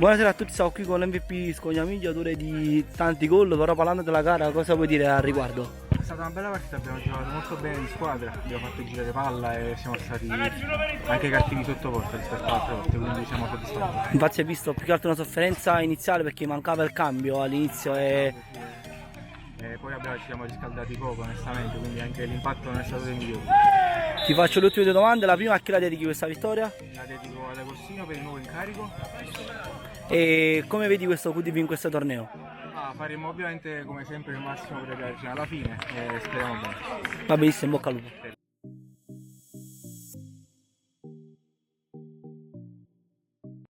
Buonasera a tutti, siamo qui con l'MVP Scognamiglio, autore di tanti gol, però parlando della gara cosa vuoi dire al riguardo? È stata una bella partita, abbiamo giocato molto bene di squadra, abbiamo fatto girare palla e siamo stati anche cattivi sotto porta rispetto alle altre volte, quindi siamo soddisfatti. Infatti si è visto più che altro una sofferenza iniziale perché mancava il cambio all'inizio e E poi ci siamo riscaldati poco onestamente, quindi anche l'impatto non è stato dei migliori. ti faccio le ultime due domande. La prima, a chi la dedichi questa vittoria? La dedico ad Agostino per il nuovo incarico. E come vedi questo QDV in questo torneo? Faremo ovviamente come sempre il massimo per arrivare fino alla fine e speriamo bene. Va benissimo, in bocca al lupo.